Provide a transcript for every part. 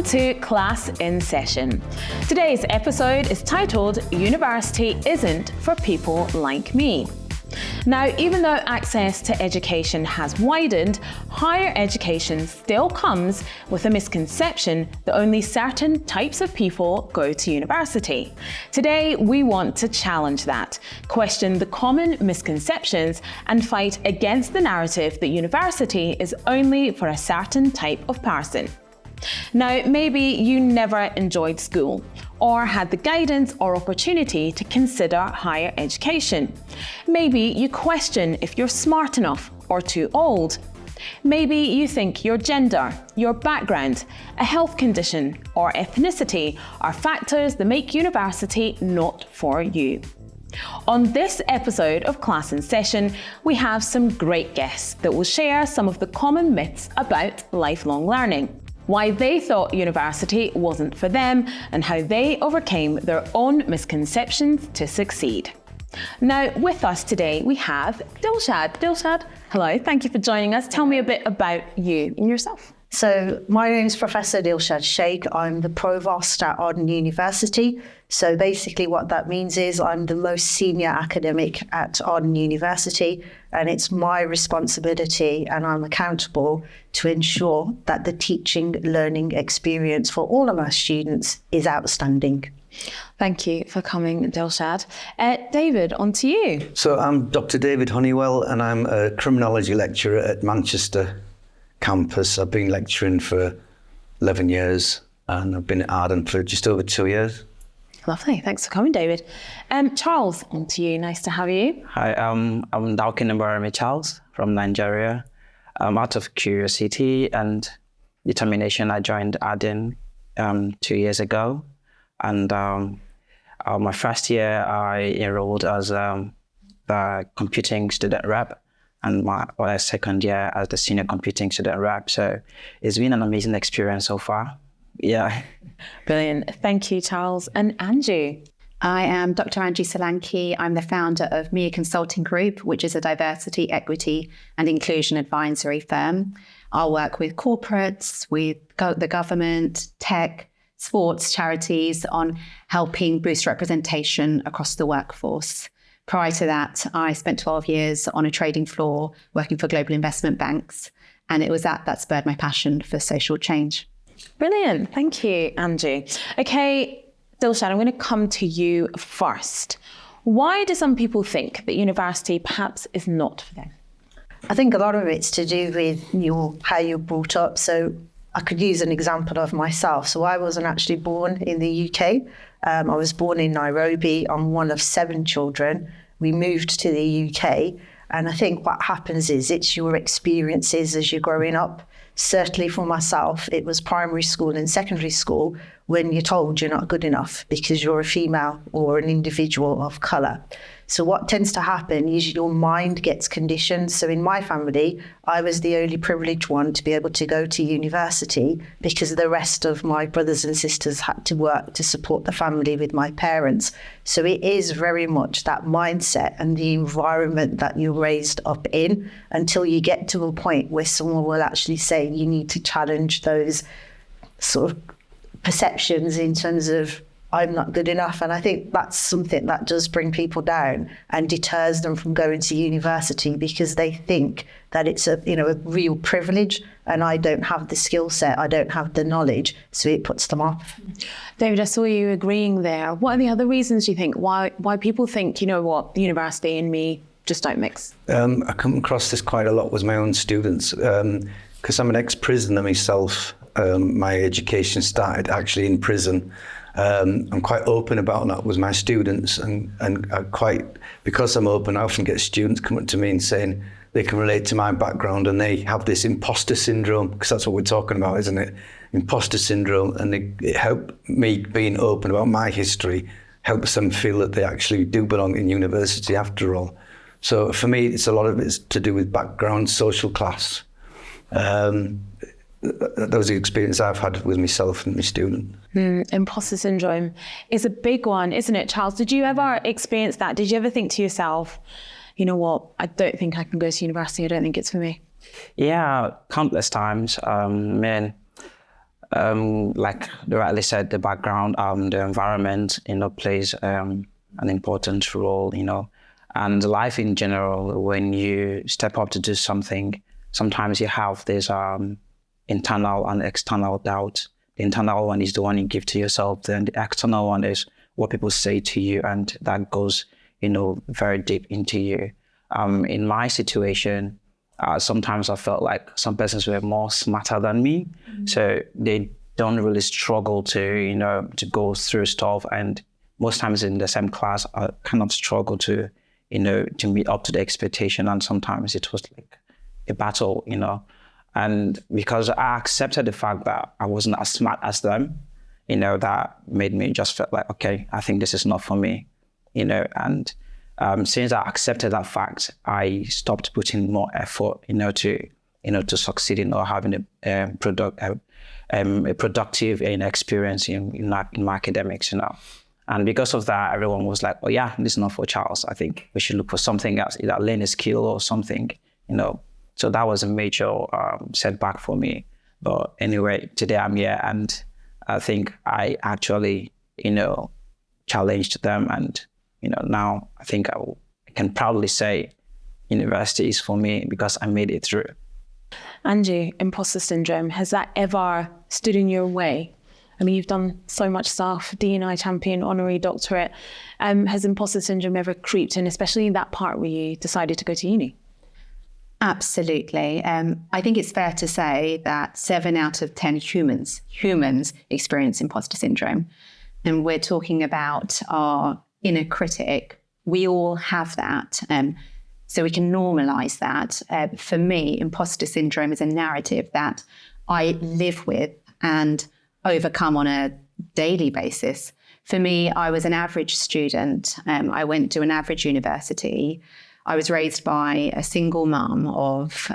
to Class in Session. Today's episode is titled University Isn't for People Like Me. Now, even though access to education has widened, higher education still comes with a misconception that only certain types of people go to university. Today, we want to challenge that, question the common misconceptions, and fight against the narrative that university is only for a certain type of person. Now, maybe you never enjoyed school or had the guidance or opportunity to consider higher education. Maybe you question if you're smart enough or too old. Maybe you think your gender, your background, a health condition, or ethnicity are factors that make university not for you. On this episode of Class in Session, we have some great guests that will share some of the common myths about lifelong learning, why they thought university wasn't for them, and how they overcame their own misconceptions to succeed. Now, with us today, we have Dilshad. Dilshad, hello, thank you for joining us. Tell me a bit about you and yourself. So my name is Professor Dilshad Sheikh. I'm the Provost at Arden University. So basically what that means is I'm the most senior academic at Arden University, and it's my responsibility and I'm accountable to ensure that the teaching learning experience for all of our students is outstanding. Thank you for coming, Dilshad. David, on to you. So I'm Dr. David Honeywell, and I'm a criminology lecturer at Manchester campus. I've been lecturing for 11 years and I've been at Arden for just over 2 years. Lovely, thanks for coming, David. Charles, on to you. Nice to have you. Hi, I'm Dawkin Mbarami Charles from Nigeria. Out of curiosity and determination, I joined Arden 2 years ago. And my first year, I enrolled as the computing student rep, and my second year as the senior computing student rep. So it's been an amazing experience so far. Yeah. Brilliant. Thank you, Charles. And Angie. I am Dr. Angie Solanki. I'm the founder of MIA Consulting Group, which is a diversity, equity and inclusion advisory firm. I'll work with corporates, with the government, tech, sports, charities on helping boost representation across the workforce. Prior to that, I spent 12 years on a trading floor working for global investment banks, and it was that spurred my passion for social change. Brilliant. Thank you, Angie. Okay, Dilshad, I'm going to come to you first. Why do some people think that university perhaps is not for them? I think a lot of it's to do with how you're brought up. So I could use an example of myself. So I wasn't actually born in the UK. I was born in Nairobi. I'm one of 7 children. We moved to the UK. And I think what happens is it's your experiences as you're growing up. Certainly for myself, it was primary school and secondary school when you're told you're not good enough because you're a female or an individual of colour. So what tends to happen is your mind gets conditioned. So in my family, I was the only privileged one to be able to go to university because the rest of my brothers and sisters had to work to support the family with my parents. So it is very much that mindset and the environment that you're raised up in until you get to a point where someone will actually say you need to challenge those sort of perceptions in terms of I'm not good enough. And I think that's something that does bring people down and deters them from going to university because they think that it's a real privilege and I don't have the skill set, I don't have the knowledge, so it puts them off. David, I saw you agreeing there. What are the other reasons you think why people think, you know what, the university and me just don't mix? I come across this quite a lot with my own students because I'm an ex-prisoner myself. My education started actually in prison. I'm quite open about that with my students and because I'm open, I often get students come up to me and saying they can relate to my background and they have this imposter syndrome, because that's what we're talking about, isn't it? Imposter syndrome, and it helped me being open about my history, helps them feel that they actually do belong in university after all. So for me, it's a lot of it's to do with background, social class. Those are the experiences I've had with myself and my student. Imposter syndrome is a big one, isn't it, Charles? Did you ever experience that? Did you ever think to yourself, you know what, I don't think I can go to university, I don't think it's for me? Yeah, countless times. Like you rightly said, the background, the environment, plays an important role, and life in general. When you step up to do something, sometimes you have this internal and external doubt. The internal one is the one you give to yourself. Then the external one is what people say to you, and that goes, very deep into you. In my situation, sometimes I felt like some persons were more smarter than me, so they don't really struggle to go through stuff. And most times in the same class, I kind of struggle to meet up to the expectation. And sometimes it was like a battle, And because I accepted the fact that I wasn't as smart as them, that made me just feel like, okay, I think this is not for me, And since I accepted that fact, I stopped putting more effort, to succeeding or having a productive experience in my academics, And because of that, everyone was like, oh yeah, this is not for Charles. I think we should look for something else, either learn a skill or something, So that was a major setback for me. But anyway, today I'm here, and I think I actually, challenged them. And, now I think I can proudly say university is for me because I made it through. Angie, imposter syndrome, has that ever stood in your way? I mean, you've done so much stuff, D&I champion, honorary doctorate. Has imposter syndrome ever creeped in, especially in that part where you decided to go to uni? Absolutely. I think it's fair to say that 7 out of 10 humans experience imposter syndrome. And we're talking about our inner critic. We all have that. So we can normalize that. For me, imposter syndrome is a narrative that I live with and overcome on a daily basis. For me, I was an average student. I went to an average university. I was raised by a single mum of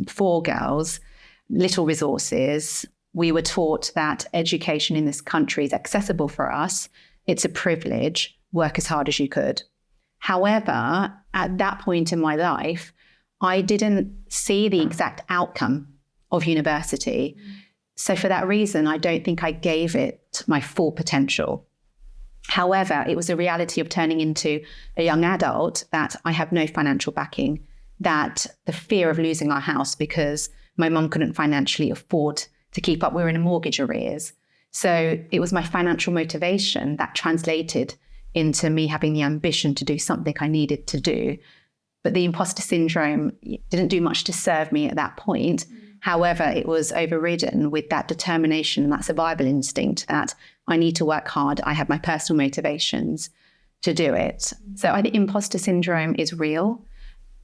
4 girls, little resources. We were taught that education in this country is accessible for us. It's a privilege. Work as hard as you could. However, at that point in my life, I didn't see the exact outcome of university. So for that reason, I don't think I gave it my full potential. However, it was a reality of turning into a young adult that I have no financial backing, that the fear of losing our house because my mum couldn't financially afford to keep up. We were in a mortgage arrears. So it was my financial motivation that translated into me having the ambition to do something I needed to do. But the imposter syndrome didn't do much to serve me at that point. However, it was overridden with that determination and that survival instinct that I need to work hard. I have my personal motivations to do it. So I think imposter syndrome is real.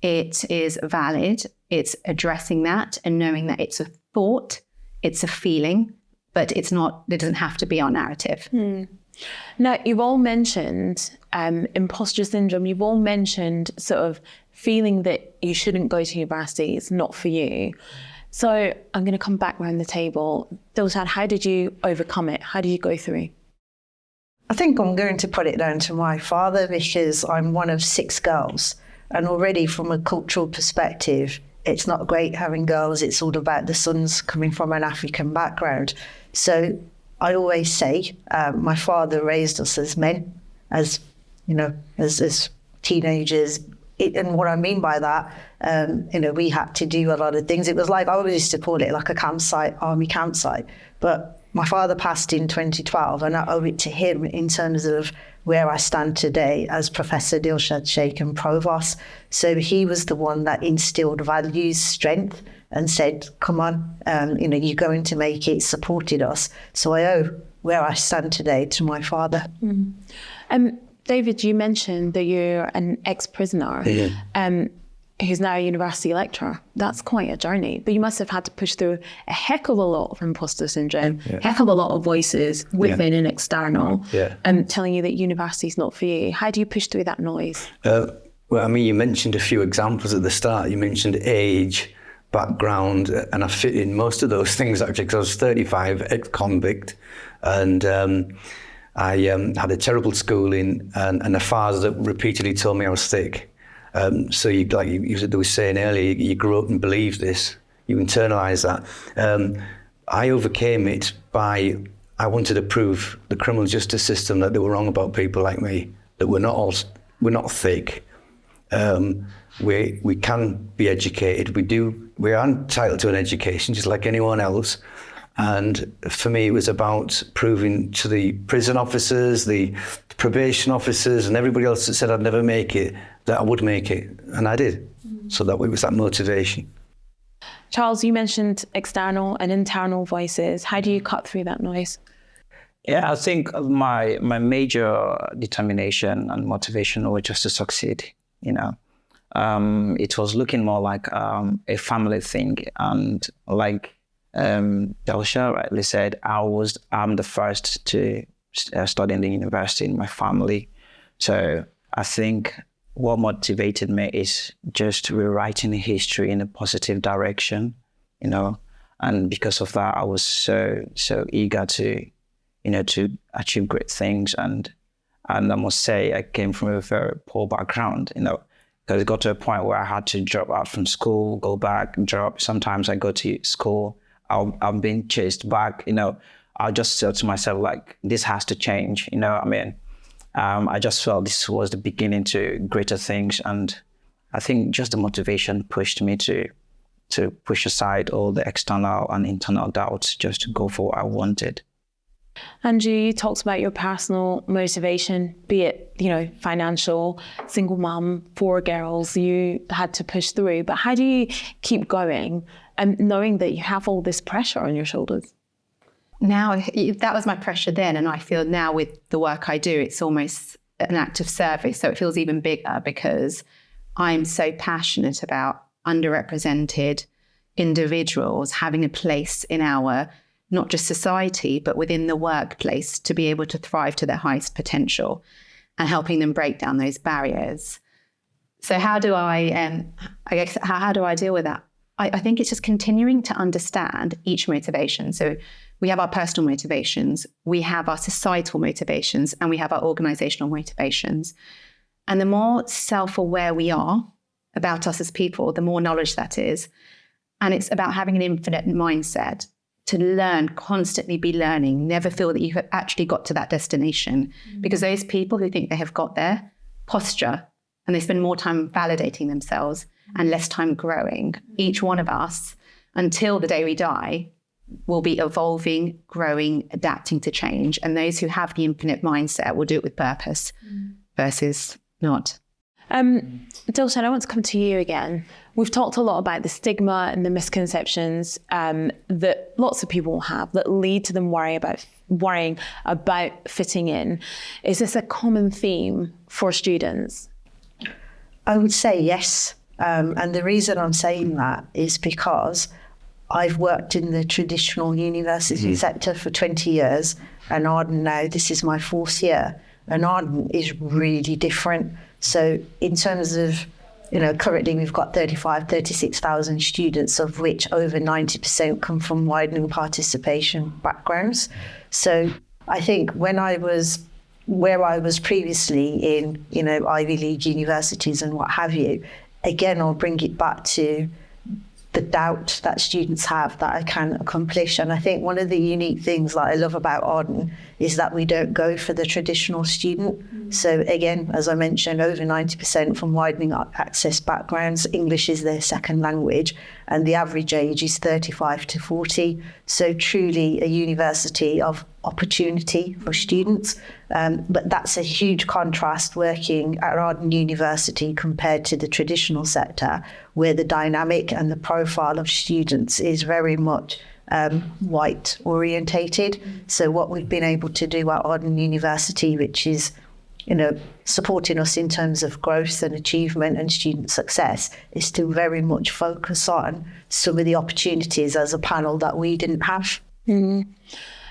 It is valid. It's addressing that and knowing that it's a thought, it's a feeling, but it doesn't have to be our narrative. Now, you've all mentioned imposter syndrome. You've all mentioned sort of feeling that you shouldn't go to university. It's not for you. So I'm going to come back around the table. Dilshad, how did you overcome it? How did you go through? I think I'm going to put it down to my father because I'm one of 6 girls. And already from a cultural perspective, it's not great having girls. It's all about the sons coming from an African background. So I always say my father raised us as men, as teenagers. And what I mean by that, we had to do a lot of things. It was like, I always used to call it like a campsite, army campsite. But my father passed in 2012, and I owe it to him in terms of where I stand today as Professor Dilshad Sheikh and Provost. So he was the one that instilled values, strength, and said, come on, you're going to make it, supported us. So I owe where I stand today to my father. David, you mentioned that you're an ex-prisoner who's now a university lecturer. That's quite a journey, but you must have had to push through a heck of a lot of imposter syndrome, heck of a lot of voices within and external, telling you that university's not for you. How do you push through that noise? Well, I mean, you mentioned a few examples at the start. You mentioned age, background, and I fit in most of those things actually, because I was 35, ex-convict, and I had a terrible schooling, and a father that repeatedly told me I was thick. So you were saying earlier, you grew up and believed this, you internalise that. I overcame it I wanted to prove the criminal justice system that they were wrong about people like me, that we're not thick. We can be educated. We are entitled to an education just like anyone else. And for me, it was about proving to the prison officers, the probation officers, and everybody else that said I'd never make it, that I would make it. And I did. So that was that motivation. Charles, you mentioned external and internal voices. How do you cut through that noise? Yeah, I think my major determination and motivation was just to succeed, you know. It was looking more like a family thing. And like Delsha rightly said, I'm the first to study in the university in my family. So I think what motivated me is just rewriting history in a positive direction, you know. And because of that, I was so eager to achieve great things. And I must say, I came from a very poor background, you know, because it got to a point where I had to drop out from school, go back, drop. Sometimes I go to school, I'm being chased back, you know. I just said to myself, like, this has to change, you know. I mean, I just felt this was the beginning to greater things. And I think just the motivation pushed me to push aside all the external and internal doubts just to go for what I wanted. Andrew, you talked about your personal motivation, be it, you know, financial, single mum, 4 girls, you had to push through. But how do you keep going and knowing that you have all this pressure on your shoulders? Now, that was my pressure then. And I feel now with the work I do, it's almost an act of service. So it feels even bigger because I'm so passionate about underrepresented individuals having a place in our not just society, but within the workplace to be able to thrive to their highest potential and helping them break down those barriers. So how do I deal with that? I think it's just continuing to understand each motivation. So we have our personal motivations, we have our societal motivations, and we have our organizational motivations. And the more self-aware we are about us as people, the more knowledge that is. And it's about having an infinite mindset to learn, constantly be learning, never feel that you've actually got to that destination. Because those people who think they have got there posture and they spend more time validating themselves and less time growing. Each one of us, until the day we die, will be evolving, growing, adapting to change. And those who have the infinite mindset will do it with purpose versus not. Dilshan, I want to come to you again. We've talked a lot about the stigma and the misconceptions that lots of people have that lead to them worrying about fitting in. Is this a common theme for students? I would say yes. And the reason I'm saying that is because I've worked in the traditional university sector for 20 years, and Arden now, this is my 4th year, and Arden is really different. So in terms of, currently we've got 36,000 students, of which over 90% come from widening participation backgrounds. So I think when I was where I was previously in, Ivy League universities and what have you, again, I'll bring it back to the doubt that students have that I can accomplish. And I think one of the unique things that I love about Arden is that we don't go for the traditional student. So again, as I mentioned, over 90% from widening access backgrounds, English is their second language, and the average age is 35 to 40. So truly a university of opportunity for students. But that's a huge contrast working at Arden University compared to the traditional sector, where the dynamic and the profile of students is very much white orientated. So what we've been able to do at Arden University, which is, supporting us in terms of growth and achievement and student success, is to very much focus on some of the opportunities as a panel that we didn't have.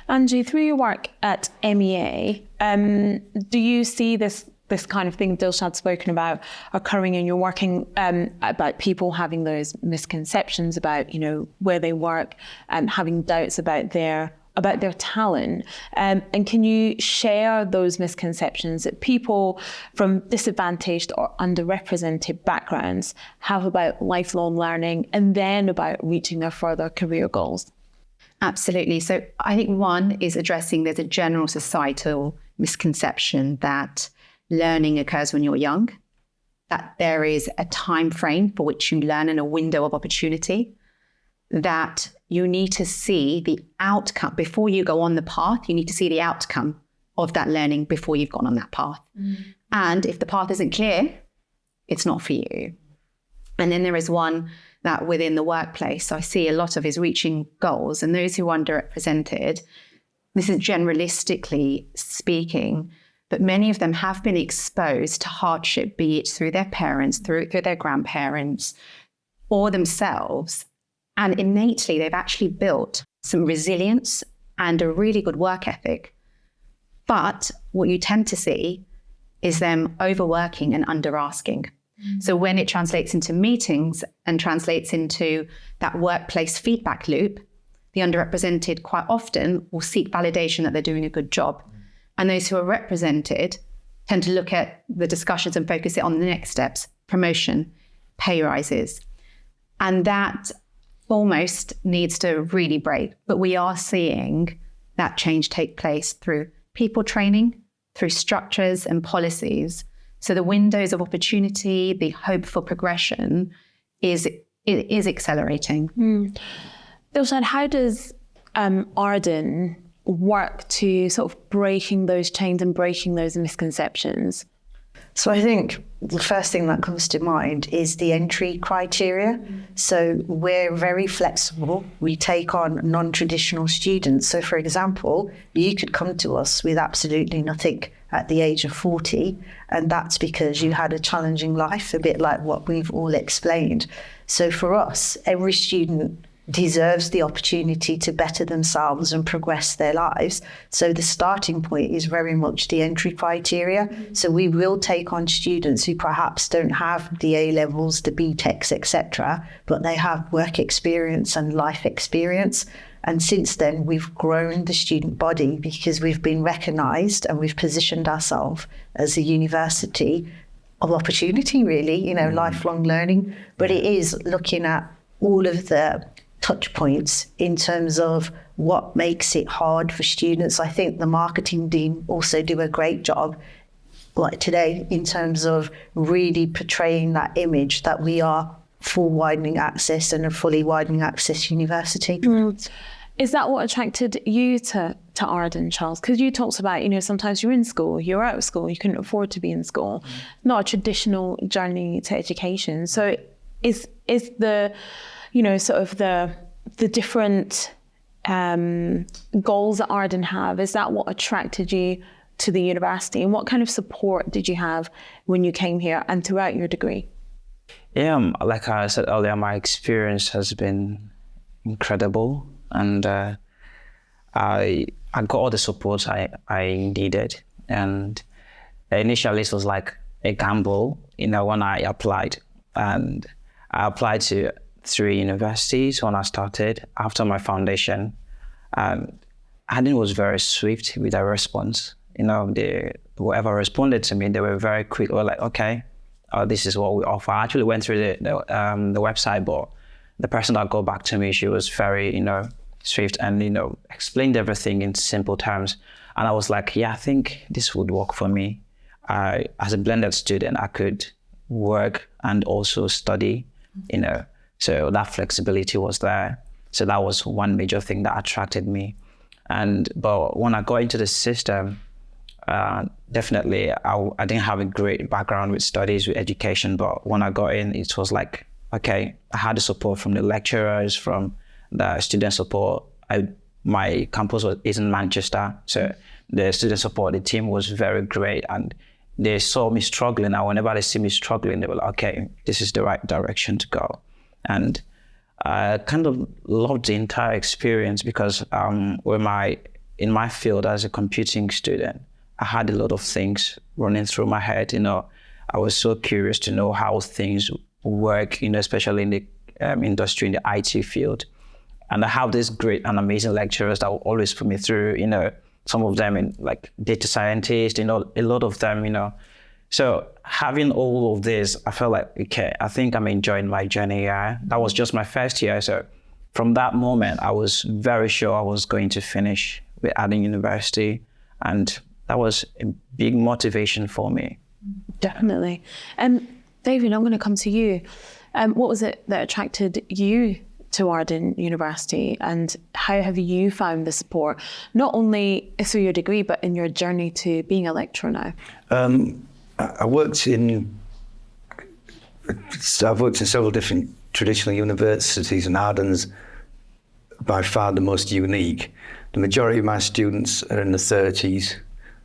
Angie, through your work at MEA, do you see this kind of thing Dilshad's spoken about occurring in your working, about people having those misconceptions about, where they work and having doubts about their talent? And can you share those misconceptions that people from disadvantaged or underrepresented backgrounds have about lifelong learning and then about reaching their further career goals? Absolutely. So I think one is addressing there's a general societal misconception that learning occurs when you're young, that there is a time frame for which you learn and a window of opportunity, that you need to see the outcome before you go on the path. You need to see the outcome of that learning before you've gone on that path. And if the path isn't clear, it's not for you. And then there is one that within the workplace, I see a lot of is reaching goals, and those who are underrepresented, this is generalistically speaking, but many of them have been exposed to hardship, be it through their parents, through their grandparents, or themselves. And innately, they've actually built some resilience and a really good work ethic. But what you tend to see is them overworking and under-asking. So when it translates into meetings and translates into that workplace feedback loop, the underrepresented quite often will seek validation that they're doing a good job. And those who are represented tend to look at the discussions and focus it on the next steps, promotion, pay rises. And that almost needs to really break. But we are seeing that change take place through people training, through structures and policies. So the windows of opportunity, the hope for progression is accelerating. Dilshad, how does Arden work to sort of breaking those chains and breaking those misconceptions? So I think the first thing that comes to mind is the entry criteria. So we're very flexible. We take on non-traditional students. So for example, you could come to us with absolutely nothing at the age of 40, and that's because you had a challenging life, a bit like what we've all explained. So for us, every student deserves the opportunity to better themselves and progress their lives. So the starting point is very much the entry criteria. So we will take on students who perhaps don't have the A-levels, the B-Techs, etc., but they have work experience and life experience. And since then, we've grown the student body because we've been recognised and we've positioned ourselves as a university of opportunity, really, lifelong learning. But it is looking at all of the touch points in terms of what makes it hard for students. I think the marketing team also do a great job, like today, in terms of really portraying that image that we are full widening access and a fully widening access university. Is that what attracted you to Arden, Charles? Because you talked about, sometimes you're in school, you're out of school, you couldn't afford to be in school, not a traditional journey to education. So is the sort of the different goals that Arden have, is that what attracted you to the university? And what kind of support did you have when you came here and throughout your degree? Yeah, like I said earlier, my experience has been incredible, and I got all the support I needed. And initially it was like a gamble, when I applied. And I applied to 3 universities when I started after my foundation. Arden was very swift with their response. Whoever responded to me, they were very quick. They were like, okay, this is what we offer. I actually went through the website, but the person that got back to me, she was very, swift and, explained everything in simple terms. And I was like, yeah, I think this would work for me. As a blended student, I could work and also study, So that flexibility was there. So that was one major thing that attracted me. But when I got into the system, definitely I didn't have a great background with studies, with education. But when I got in, it was like, okay, I had the support from the lecturers, from the student support. My campus is in Manchester. So the student support, the team was very great. And they saw me struggling. And whenever they see me struggling, they were like, okay, this is the right direction to go. And I kind of loved the entire experience because in my field as a computing student, I had a lot of things running through my head. I was so curious to know how things work, especially in the industry, in the IT field. And I have these great and amazing lecturers that will always put me through, some of them in like data scientists, a lot of them, So having all of this, I felt like, okay, I think I'm enjoying my journey here. That was just my first year. So from that moment, I was very sure I was going to finish with Arden University, and that was a big motivation for me. Definitely. David, I'm going to come to you. What was it that attracted you to Arden University, and how have you found the support, not only through your degree, but in your journey to being a lecturer now? I've worked in several different traditional universities, and Arden's by far the most unique. The majority of my students are in the 30s.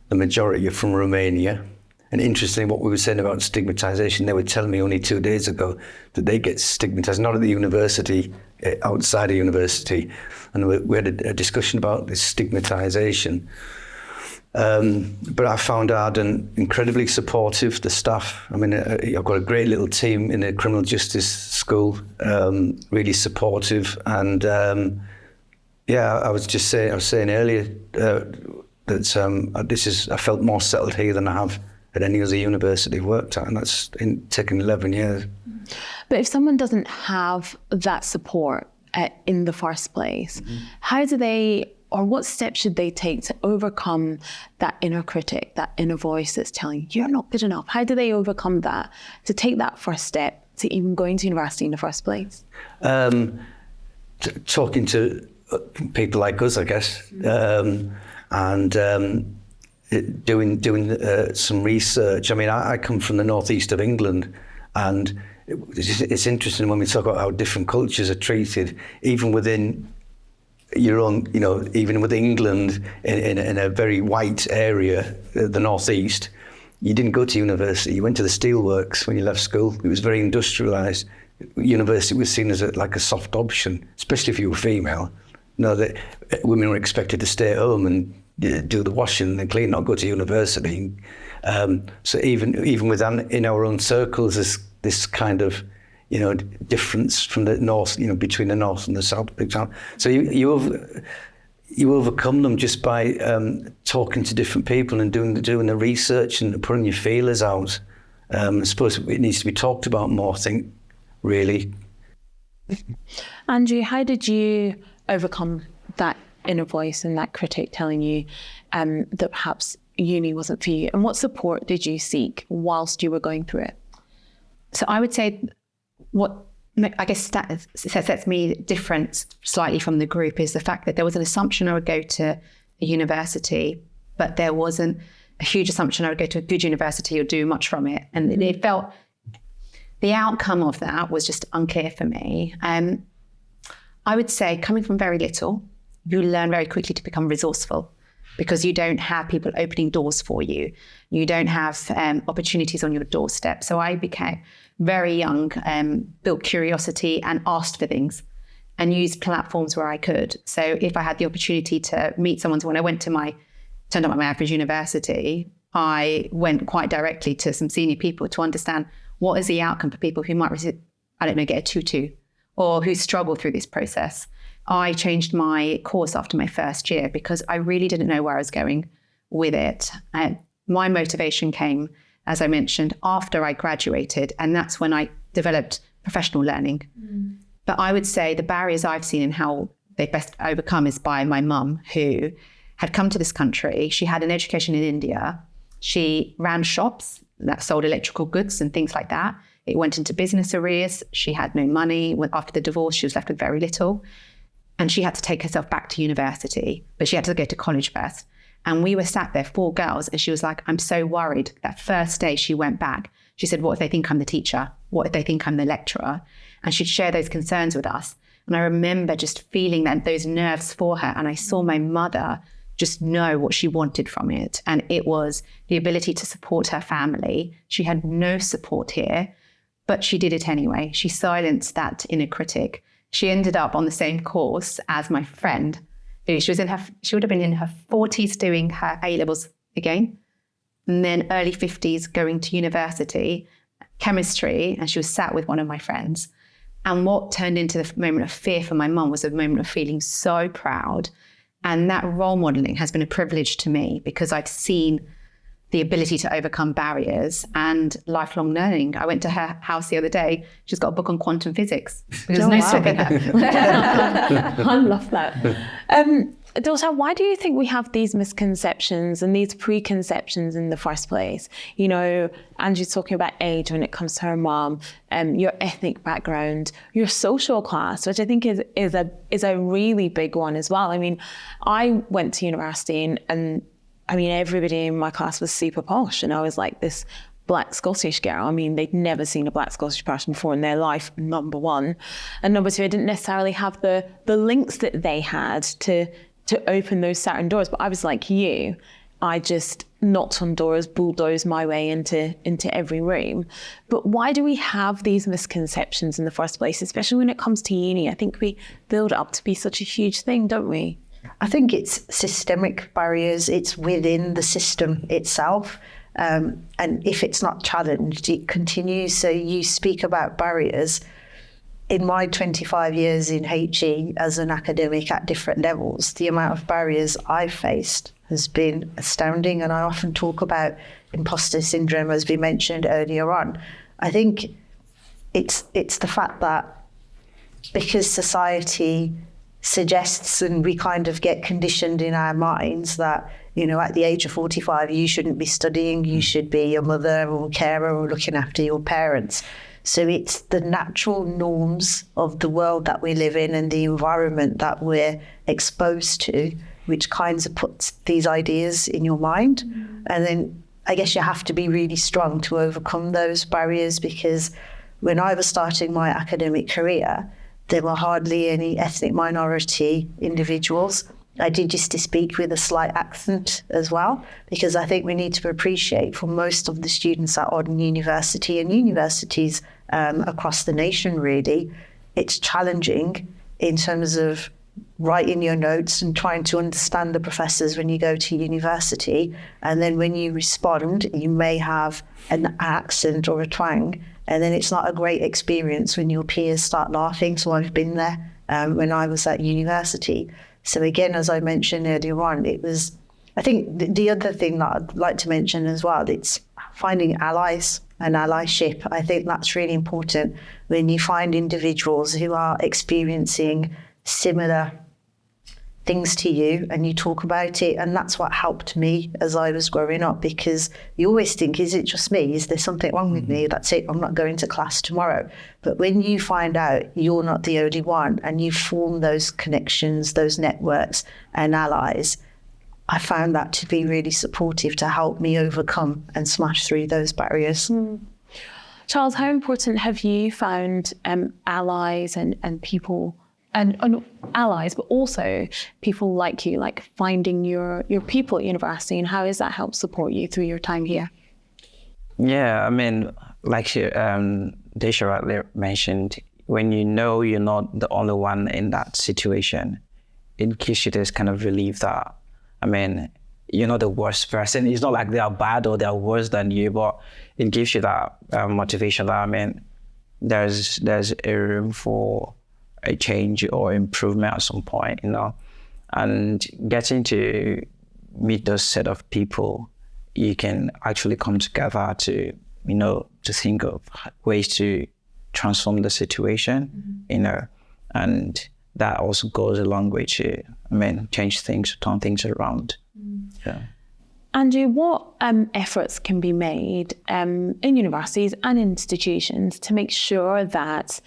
The majority are from Romania. And interestingly, what we were saying about stigmatization, they were telling me only 2 days ago that they get stigmatized, not at the university, outside of university. And we had a discussion about this stigmatization. But I found Arden incredibly supportive, the staff. I mean, I've got a great little team in the criminal justice school, really supportive. And I was saying earlier that I felt more settled here than I have at any other university I've worked at, and that's taken 11 years. But if someone doesn't have that support in the first place, how do they, or what steps should they take to overcome that inner critic, that inner voice that's telling you, you're not good enough? How do they overcome that, to take that first step to even going to university in the first place? Talking to people like us, I guess, and doing some research. I mean, I come from the northeast of England, and it's interesting when we talk about how different cultures are treated, even within your own, even with England, in a very white area, the northeast. You didn't go to university, you went to the steelworks when you left school. It was very industrialised. University was seen as like a soft option, especially if you were female. That women were expected to stay at home and do the washing and clean, not go to university. So even within in our own circles, there's this kind of difference from the north, between the north and the south, for example. So you overcome them just by talking to different people and doing the research and putting your feelers out. I suppose it needs to be talked about more, I think, really. Andrew, how did you overcome that inner voice and that critic telling you that perhaps uni wasn't for you? And what support did you seek whilst you were going through it? So I would say what I guess sets me different slightly from the group is the fact that there was an assumption I would go to a university, but there wasn't a huge assumption I would go to a good university or do much from it. And it felt, the outcome of that was just unclear for me. I would say, coming from very little, you learn very quickly to become resourceful, because you don't have people opening doors for you. You don't have opportunities on your doorstep. So I became very young, built curiosity and asked for things and used platforms where I could. So if I had the opportunity to meet someone, so when I turned up at my average university, I went quite directly to some senior people to understand what is the outcome for people who might, get a tutu or who struggle through this process. I changed my course after my first year because I really didn't know where I was going with it. My motivation came, as I mentioned, after I graduated, and that's when I developed professional learning. But I would say the barriers I've seen and how they best overcome is by my mum, who had come to this country. She had an education in India. She ran shops that sold electrical goods and things like that. It went into business arrears. She had no money. After the divorce, she was left with very little. And she had to take herself back to university, but she had to go to college first. And we were sat there, 4 girls, and she was like, I'm so worried. That first day she went back, she said, what if they think I'm the teacher? What if they think I'm the lecturer? And she'd share those concerns with us. And I remember just feeling those nerves for her. And I saw my mother just know what she wanted from it. And it was the ability to support her family. She had no support here, but she did it anyway. She silenced that inner critic. She ended up on the same course as my friend. She would have been in her 40s doing her A-levels again, and then early 50s going to university, chemistry, and she was sat with one of my friends. And what turned into the moment of fear for my mum was a moment of feeling so proud. And that role modeling has been a privilege to me because I've seen the ability to overcome barriers and lifelong learning. I went to her house the other day. She's got a book on quantum physics. There's no stopping her. I love that. Dulce, why do you think we have these misconceptions and these preconceptions in the first place? You know, Angie's talking about age when it comes to her mom, your ethnic background, your social class, which I think is a really big one as well. I mean, I went to university and I mean, everybody in my class was super posh, and I was like this Black Scottish girl. I mean, they'd never seen a Black Scottish person before in their life, number one. And number two, I didn't necessarily have the links that they had to open those certain doors. But I was like you. I just knocked on doors, bulldozed my way into every room. But why do we have these misconceptions in the first place, especially when it comes to uni? I think we build it up to be such a huge thing, don't we? I think it's systemic barriers. It's within the system itself. And if it's not challenged, it continues. So you speak about barriers. In my 25 years in HE as an academic at different levels, the amount of barriers I've faced has been astounding. And I often talk about imposter syndrome, as we mentioned earlier on. I think it's the fact that because society suggests and we kind of get conditioned in our minds that, you know, at the age of 45, you shouldn't be studying, you should be a mother or carer or looking after your parents. So it's the natural norms of the world that we live in and the environment that we're exposed to, which kinds of puts these ideas in your mind. And then I guess you have to be really strong to overcome those barriers, because when I was starting my academic career, there were hardly any ethnic minority individuals. I did used to speak with a slight accent as well, because I think we need to appreciate for most of the students at Arden University and universities across the nation, really, it's challenging in terms of writing your notes and trying to understand the professors when you go to university. And then when you respond, you may have an accent or a twang. And then it's not a great experience when your peers start laughing. So I've been there when I was at university. So again, as I mentioned earlier on, it was, I think the other thing that I'd like to mention as well, it's finding allies and allyship. I think that's really important when you find individuals who are experiencing similar things to you and you talk about it. And that's what helped me as I was growing up, because you always think, is it just me? Is there something wrong with me? That's it, I'm not going to class tomorrow. But when you find out you're not the only one and you form those connections, those networks and allies, I found that to be really supportive to help me overcome and smash through those barriers. Charles, how important have you found allies and people and allies, but also people like you, like finding your people at university, and how has that helped support you through your time here? Yeah, I mean, like Daisha rightly mentioned, when you know you're not the only one in that situation, it gives you this kind of relief that, I mean, you're not the worst person. It's not like they are bad or they are worse than you, but it gives you that motivation that, I mean, there's a room for a change or improvement at some point, you know. And getting to meet those set of people, you can actually come together to, you know, to think of ways to transform the situation, you know, and that also goes a long way to, I mean, change things, turn things around. Yeah. Andrew, what efforts can be made in universities and institutions to make sure that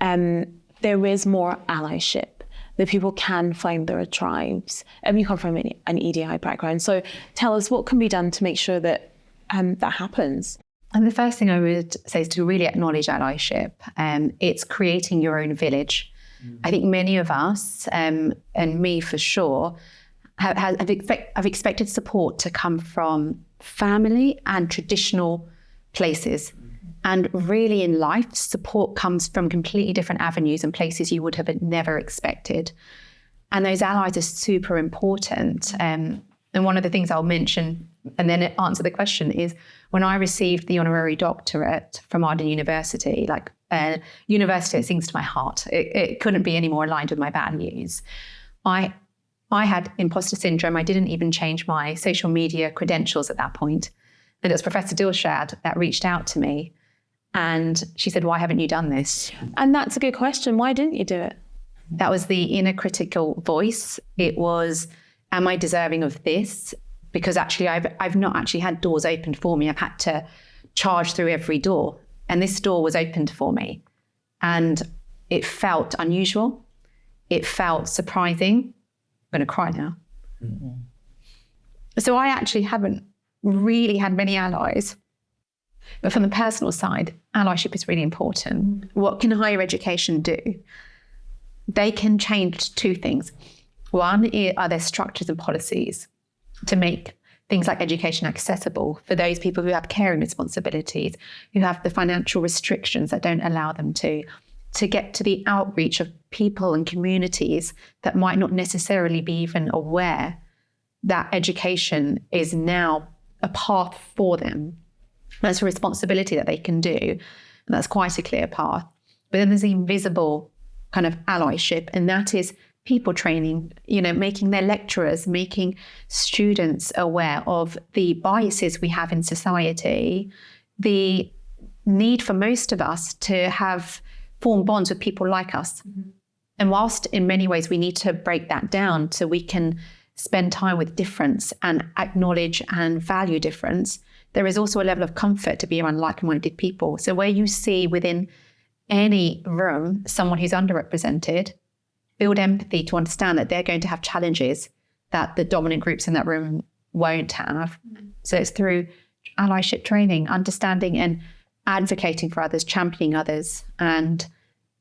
there is more allyship, that people can find their tribes? You come from an EDI background, so tell us what can be done to make sure that that happens. And the first thing I would say is to really acknowledge allyship. It's creating your own village. I think many of us, and me for sure, have expected support to come from family and traditional places. And really in life, support comes from completely different avenues and places you would have never expected. And those allies are super important. And one of the things I'll mention and then answer the question is, when I received the honorary doctorate from Arden University, like university that sings to my heart, it couldn't be any more aligned with my values. I had imposter syndrome. I didn't even change my social media credentials at that point. And it was Professor Dilshad that reached out to me, and she said, why haven't you done this? And that's a good question. Why didn't you do it? That was the inner critical voice. It was, am I deserving of this? Because actually I've not actually had doors opened for me. I've had to charge through every door. And this door was opened for me. And it felt unusual. It felt surprising. I'm going to cry now. Mm-hmm. So I actually haven't really had many allies. But from the personal side, allyship is really important. What can higher education do? They can change two things. One, are there structures and policies to make things like education accessible for those people who have caring responsibilities, who have the financial restrictions that don't allow them to get to the outreach of people and communities that might not necessarily be even aware that education is now a path for them. That's a responsibility that they can do. And that's quite a clear path. But then there's the invisible kind of allyship, and that is people training, making their lecturers, making students aware of the biases we have in society, the need for most of us to have form bonds with people like us. Mm-hmm. And whilst in many ways we need to break that down so we can spend time with difference and acknowledge and value difference, there is also a level of comfort to be around like-minded people. So where you see within any room someone who's underrepresented, build empathy to understand that they're going to have challenges that the dominant groups in that room won't have. Mm-hmm. So it's through allyship training, understanding and advocating for others, championing others, and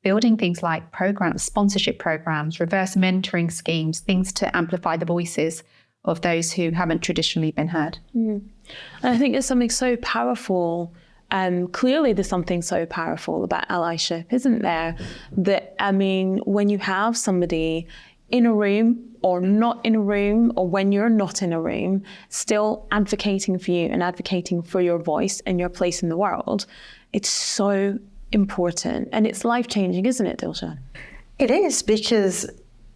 building things like programs, sponsorship programs, reverse mentoring schemes, things to amplify the voices of those who haven't traditionally been heard. Mm. And I think there's something so powerful. Clearly there's something so powerful about allyship, isn't there? That, when you have somebody in a room or not in a room, or when you're not in a room, still advocating for you and advocating for your voice and your place in the world, it's so important. And it's life-changing, isn't it, Dilshad? It is, because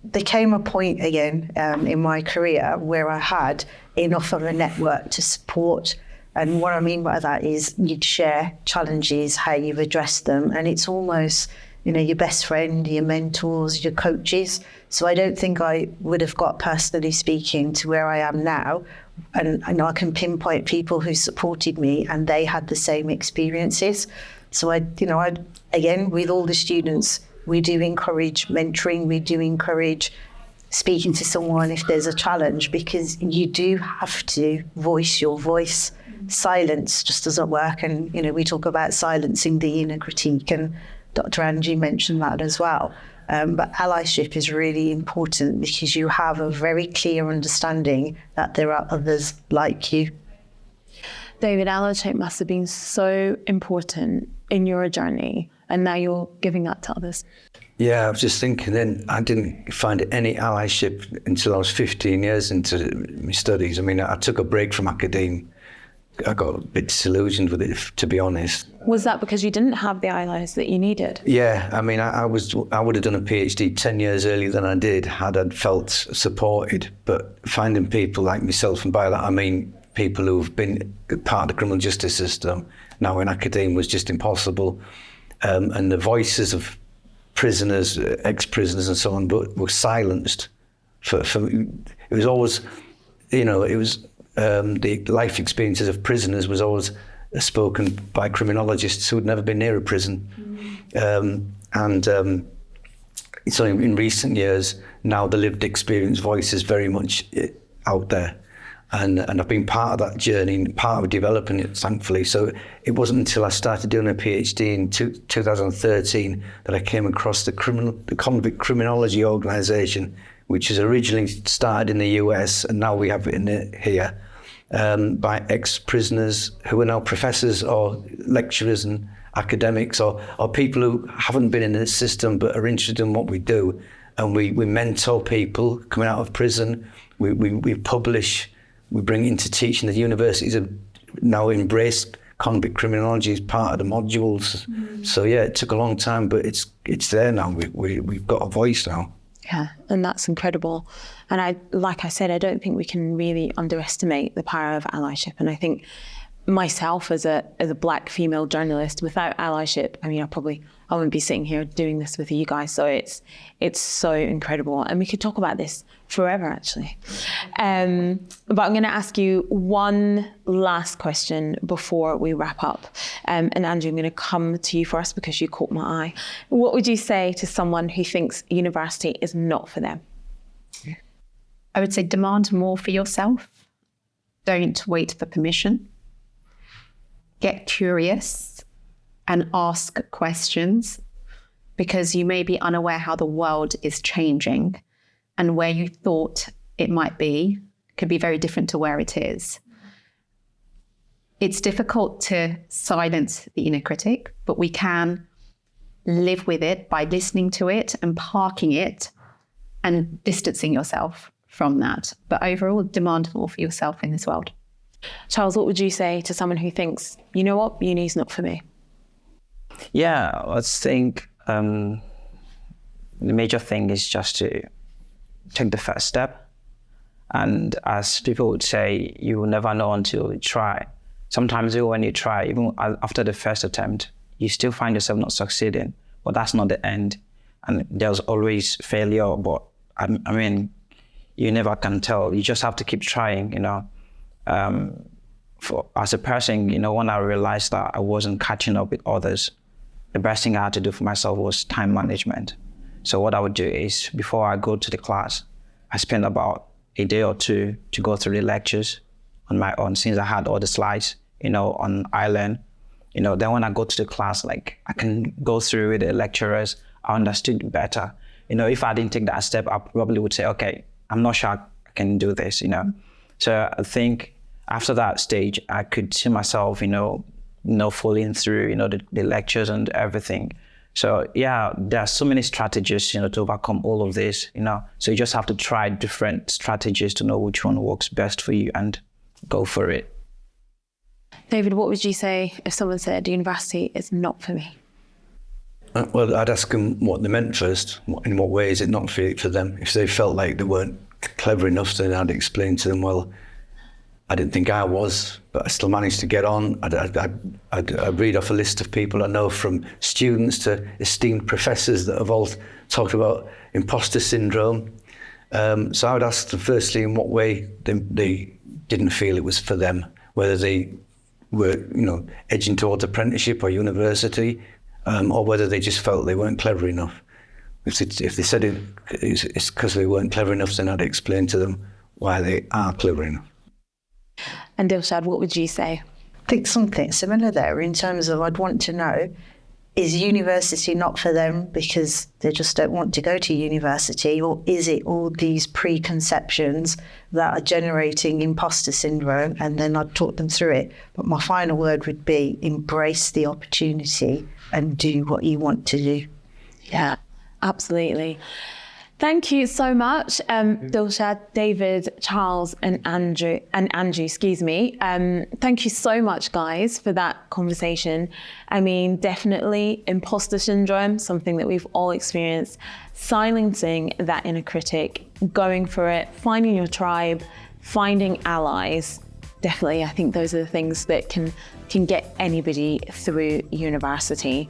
there came a point again in my career where I had enough of a network to support. And what I mean by that is you'd share challenges, how you've addressed them. And it's almost, your best friend, your mentors, your coaches. So I don't think I would have got, personally speaking, to where I am now. And I can pinpoint people who supported me and they had the same experiences. So again, with all the students, we do encourage mentoring, we do encourage speaking to someone if there's a challenge, because you do have to voice your voice. Silence just doesn't work. And, we talk about silencing the inner critique, and Dr. Angie mentioned that as well. But allyship is really important because you have a very clear understanding that there are others like you. David, allyship must have been so important in your journey, and now you're giving that to others. Yeah, I was just thinking then, I didn't find any allyship until I was 15 years into my studies. I took a break from academia. I got a bit disillusioned with it, to be honest. Was that because you didn't have the allies that you needed? Yeah, I would have done a PhD 10 years earlier than I did had I felt supported. But finding people like myself, and by that I mean people who've been part of the criminal justice system now in academia, was just impossible. And the voices of prisoners, ex-prisoners and so on, but were silenced. For it was always, the life experiences of prisoners was always spoken by criminologists who had never been near a prison. Mm-hmm. So in recent years, now the lived experience voice is very much out there. And I've been part of that journey, part of developing it, thankfully. So it wasn't until I started doing a PhD in 2013 that I came across the Convict Criminology Organisation, which was originally started in the US, and now we have it here, by ex-prisoners who are now professors or lecturers and academics, or people who haven't been in the system but are interested in what we do. And we mentor people coming out of prison. We publish. We bring into teaching. The universities have now embraced convict criminology as part of the modules. Mm. So yeah, it took a long time, but it's there now. We've got a voice now. Yeah, and that's incredible. And like I said, I don't think we can really underestimate the power of allyship. And I think myself as a Black female journalist, without allyship, I mean, I wouldn't be sitting here doing this with you guys. So it's so incredible. And we could talk about this forever, actually. But I'm going to ask you one last question before we wrap up. And Andrew, I'm going to come to you first because you caught my eye. What would you say to someone who thinks university is not for them? I would say demand more for yourself. Don't wait for permission. Get curious and ask questions, because you may be unaware how the world is changing, and where you thought it might be could be very different to where it is. It's difficult to silence the inner critic, but we can live with it by listening to it and parking it and distancing yourself from that. But overall, demand more for yourself in this world. Charles, what would you say to someone who thinks, you know what, uni's not for me? Yeah, I think the major thing is just to take the first step. And as people would say, you will never know until you try. Sometimes when you try, even after the first attempt, you still find yourself not succeeding, but that's not the end. And there's always failure, but I mean, you never can tell. You just have to keep trying, you know. As a person, you know, when I realized that I wasn't catching up with others, the best thing I had to do for myself was time management. So what I would do is, before I go to the class, I spend about a day or two to go through the lectures on my own, since I had all the slides, you know, on Ireland. You know, then when I go to the class, like, I can go through with the lecturers, I understood better. You know, if I didn't take that step, I probably would say, okay, I'm not sure I can do this, you know. So I think after that stage, I could see myself, you know, falling through, you know, the lectures and everything. So yeah, there are so many strategies, you know, to overcome all of this, you know. So you just have to try different strategies to know which one works best for you and go for it. David, what would you say if someone said university is not for me? Well, I'd ask them what they meant first. In what way is it not for them? If they felt like they weren't clever enough, then I'd explain to them, well, I didn't think I was, but I still managed to get on. I'd read off a list of people I know, from students to esteemed professors, that have all talked about imposter syndrome. So I would ask them firstly in what way they didn't feel it was for them, whether they were, you know, edging towards apprenticeship or university, or whether they just felt they weren't clever enough. If they said it's because they weren't clever enough, then I'd explain to them why they are clever enough. And Dilshad, what would you say? I think something similar there, in terms of, I'd want to know, is university not for them because they just don't want to go to university, or is it all these preconceptions that are generating imposter syndrome? And then I'd talk them through it. But my final word would be, embrace the opportunity and do what you want to do. Yeah, absolutely. Thank you so much, Dilshad, David, Charles, and Andrew. Excuse me. Thank you so much, guys, for that conversation. I mean, definitely imposter syndrome, something that we've all experienced. Silencing that inner critic, going for it, finding your tribe, finding allies. Definitely, I think those are the things that can get anybody through university.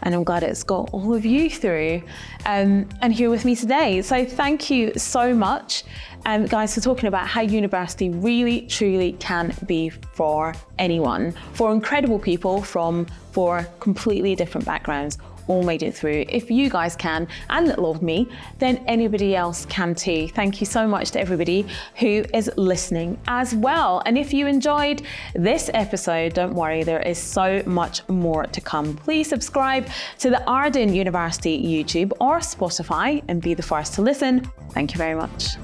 And I'm glad it's got all of you through and here with me today. So thank you so much, guys, for talking about how university really, truly can be for anyone, for incredible people from 4 completely different backgrounds, all made it through. If you guys can, and little old me, then anybody else can too. Thank you so much to everybody who is listening as well. And if you enjoyed this episode, don't worry, there is so much more to come. Please subscribe to the Arden University YouTube or Spotify and be the first to listen. Thank you very much.